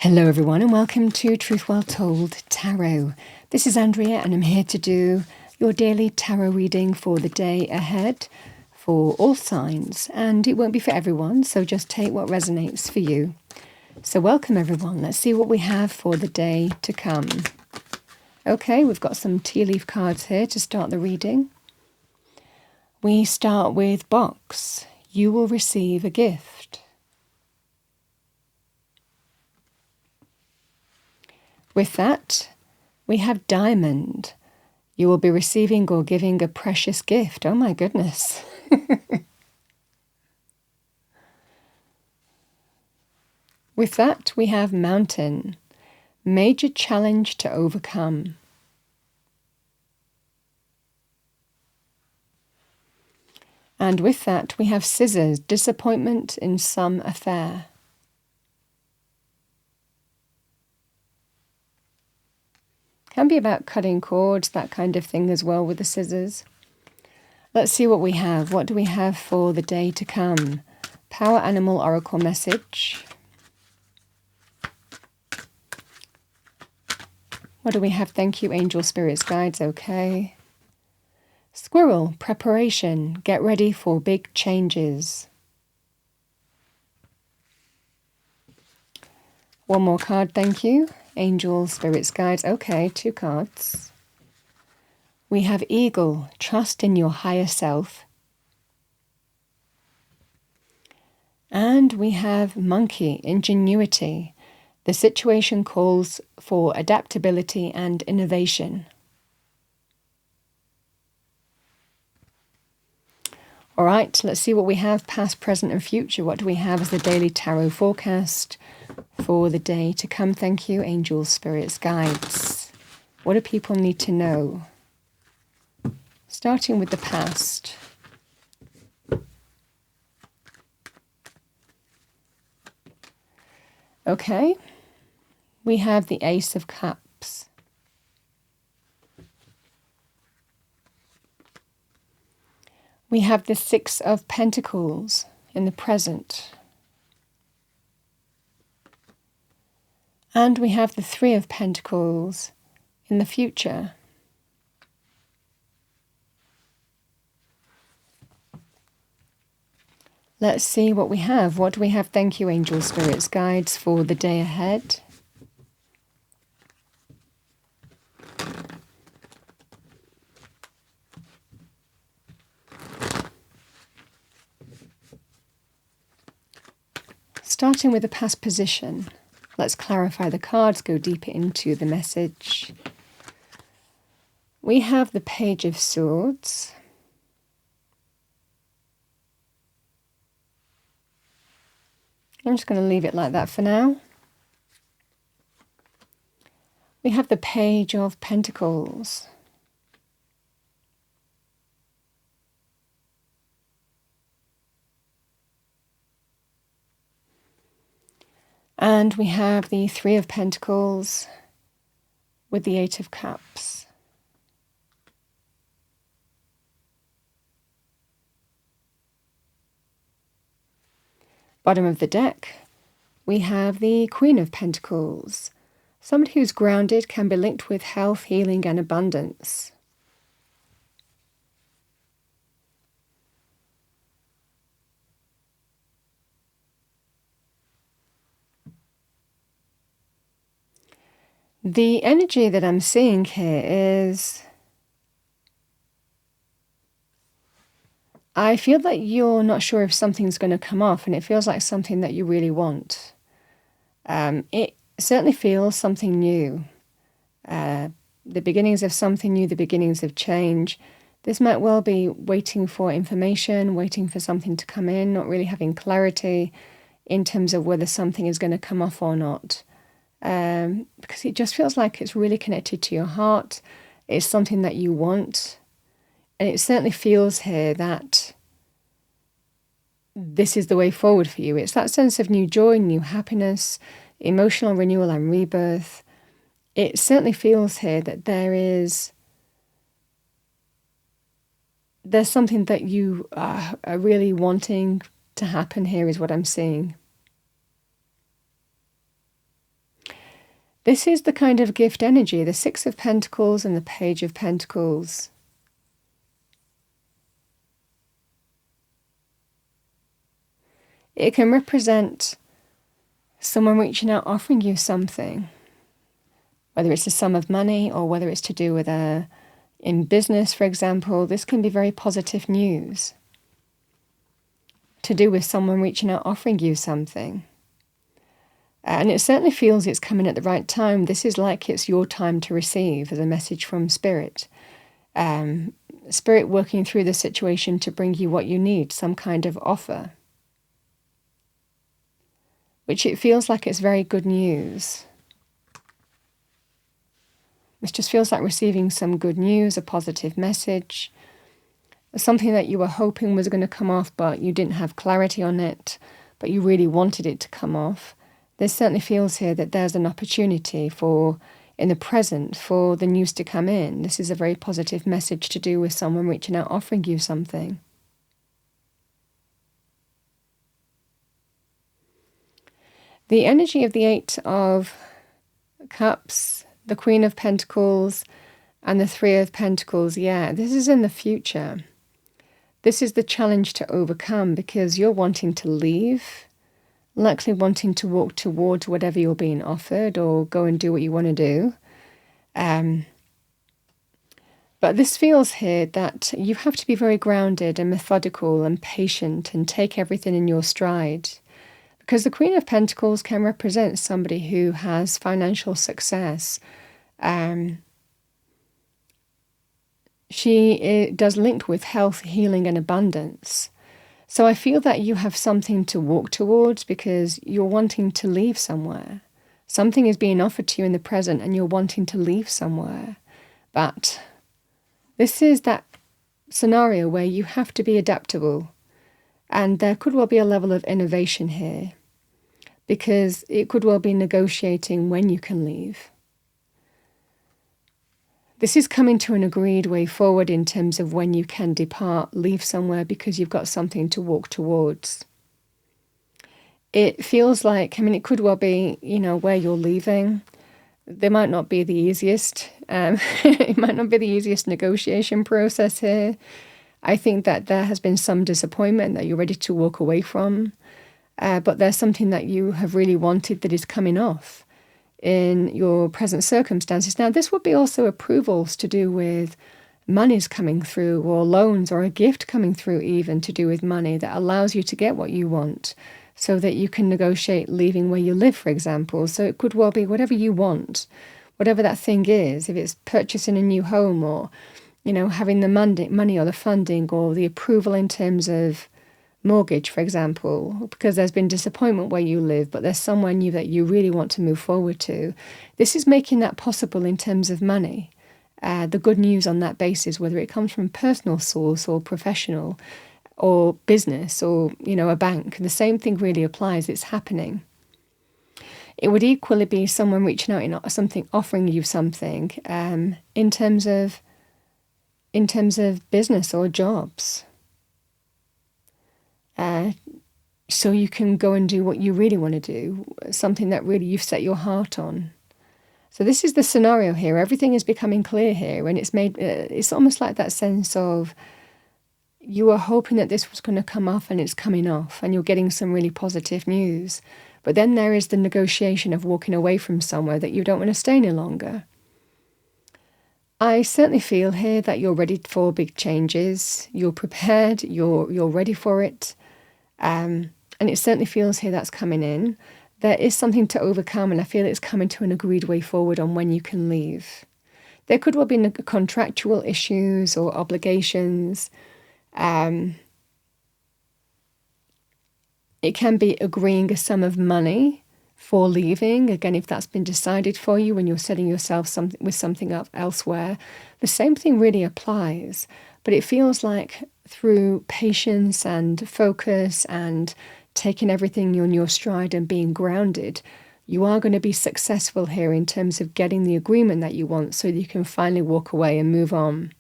Hello everyone and welcome to Truth Well Told Tarot. This is Andrea and I'm here to do your daily tarot reading for the day ahead for all signs, and it won't be for everyone, so just take what resonates for you. So welcome everyone. Let's see what we have for the day to come. Okay, we've got some tea leaf cards here to start the reading. We start with Box. You will receive a gift. With that, we have Diamond. You will be receiving or giving a precious gift. Oh my goodness. With that, we have Mountain. Major challenge to overcome. And with that, we have Scissors. Disappointment in some affair. Can be about cutting cords, that kind of thing as well with the scissors. Let's see what we have. What do we have for the day to come? Power Animal Oracle message. What do we have? Thank you, Angel Spirits Guides. Okay. Squirrel, preparation. Get ready for big changes. One more card, thank you. Angel Spirits Guides. Okay, 2 cards. We have Eagle, trust in your higher self. And we have Monkey, ingenuity. The situation calls for adaptability and innovation. All right, let's see what we have past, present and future. What do we have as the daily tarot forecast for the day to come? Thank you, Angels, Spirits, Guides. What do people need to know? Starting with the past. Okay, we have the Ace of Cups. We have the 6 of Pentacles in the present. And we have the 3 of Pentacles in the future. Let's see what we have. What do we have? Thank you, Angel Spirits Guides, for the day ahead. Starting with the past position, let's clarify the cards, go deeper into the message. We have the Page of Swords. I'm just going to leave it like that for now. We have the Page of Pentacles. And we have the 3 of Pentacles with the 8 of Cups. Bottom of the deck, we have the Queen of Pentacles. Somebody who's grounded, can be linked with health, healing and abundance. The energy that I'm seeing here is, I feel that you're not sure if something's going to come off, and it feels like something that you really want. It certainly feels something new. The beginnings of something new, the beginnings of change. This might well be waiting for information, waiting for something to come in, not really having clarity in terms of whether something is going to come off or not. Because it just feels like it's really connected to your heart. It's something that you want. And it certainly feels here that this is the way forward for you. It's that sense of new joy, new happiness, emotional renewal and rebirth. It certainly feels here that there's something that you are really wanting to happen here, is what I'm seeing. This is the kind of gift energy, the Six of Pentacles and the Page of Pentacles. It can represent someone reaching out, offering you something, whether it's a sum of money or whether it's to do with in business, for example. This can be very positive news to do with someone reaching out, offering you something. And it certainly feels it's coming at the right time. This is like it's your time to receive as a message from Spirit. Spirit working through the situation to bring you what you need, some kind of offer. Which it feels like it's very good news. This just feels like receiving some good news, a positive message. Something that you were hoping was going to come off, but you didn't have clarity on it, but you really wanted it to come off. This certainly feels here that there's an opportunity in the present, for the news to come in. This is a very positive message to do with someone reaching out, offering you something. The energy of the Eight of Cups, the Queen of Pentacles, and the Three of Pentacles, this is in the future. This is the challenge to overcome, because you're wanting to leave, likely wanting to walk towards whatever you're being offered or go and do what you want to do. But this feels here that you have to be very grounded and methodical and patient and take everything in your stride. Because the Queen of Pentacles can represent somebody who has financial success. She does link with health, healing, and abundance. So I feel that you have something to walk towards because you're wanting to leave somewhere. Something is being offered to you in the present and you're wanting to leave somewhere. But this is that scenario where you have to be adaptable. And there could well be a level of innovation here, because it could well be negotiating when you can leave. This is coming to an agreed way forward in terms of when you can depart, leave somewhere, because you've got something to walk towards. It feels like, it could well be, where you're leaving. They might not be the easiest. It might not be the easiest negotiation process here. I think that there has been some disappointment that you're ready to walk away from. But there's something that you have really wanted that is coming off in your present circumstances. Now, this would be also approvals to do with monies coming through, or loans, or a gift coming through even to do with money that allows you to get what you want so that you can negotiate leaving where you live, for example. So it could well be whatever you want, whatever that thing is, if it's purchasing a new home or, having the money or the funding or the approval in terms of mortgage, for example, because there's been disappointment where you live, but there's somewhere new that you really want to move forward to. This is making that possible in terms of money. The good news on that basis, whether it comes from personal source or professional or business or, a bank, the same thing really applies. It's happening. It would equally be someone reaching out in something, offering you something in terms of business or jobs. So you can go and do what you really want to do, something that really you've set your heart on. So this is the scenario here. Everything is becoming clear here, and it's almost like that sense of you were hoping that this was going to come off and it's coming off and you're getting some really positive news. But then there is the negotiation of walking away from somewhere that you don't want to stay any longer. I certainly feel here that you're ready for big changes. You're prepared. You're ready for it. And it certainly feels here that's coming in. There is something to overcome, and I feel it's coming to an agreed way forward on when you can leave. There could well be contractual issues or obligations. It can be agreeing a sum of money for leaving. Again, if that's been decided for you when you're setting yourself with something up elsewhere, the same thing really applies. But it feels like through patience and focus and taking everything on your stride and being grounded, you are going to be successful here in terms of getting the agreement that you want so that you can finally walk away and move on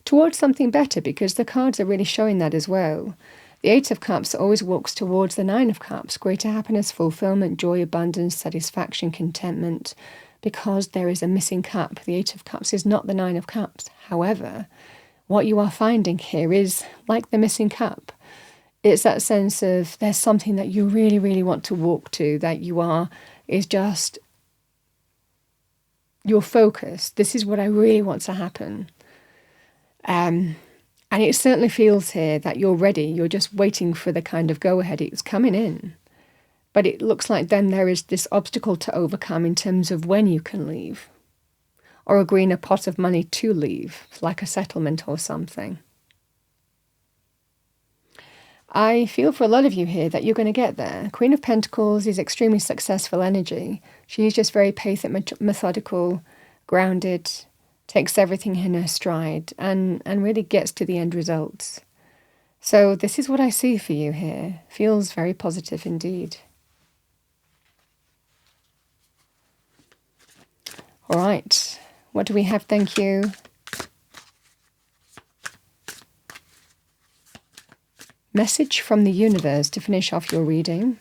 towards something better, because the cards are really showing that as well. The Eight of Cups always walks towards the Nine of Cups, greater happiness, fulfillment, joy, abundance, satisfaction, contentment, because there is a missing cup. The Eight of Cups is not the Nine of Cups. However, what you are finding here is like the missing cup. It's that sense of there's something that you really, really want to walk to, that is just your focus. This is what I really want to happen. And it certainly feels here that you're ready. You're just waiting for the kind of go-ahead. It's coming in. But it looks like then there is this obstacle to overcome in terms of when you can leave, or agreeing a pot of money to leave, like a settlement or something. I feel for a lot of you here that you're going to get there. Queen of Pentacles is extremely successful energy. She's just very patient, methodical, grounded, takes everything in her stride, and really gets to the end results. So this is what I see for you here. Feels very positive indeed. All right, what do we have? Thank you. Message from the universe to finish off your reading.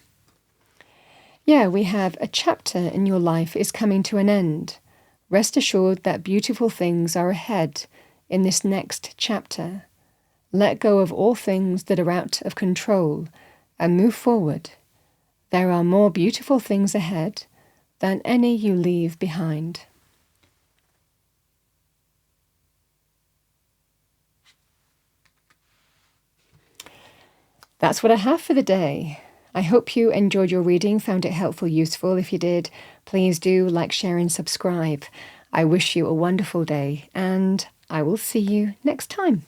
Yeah, we have a chapter in your life is coming to an end. Rest assured that beautiful things are ahead in this next chapter. Let go of all things that are out of control and move forward. There are more beautiful things ahead than any you leave behind. That's what I have for the day. I hope you enjoyed your reading, found it helpful, useful. If you did, please do like, share, and subscribe. I wish you a wonderful day, and I will see you next time.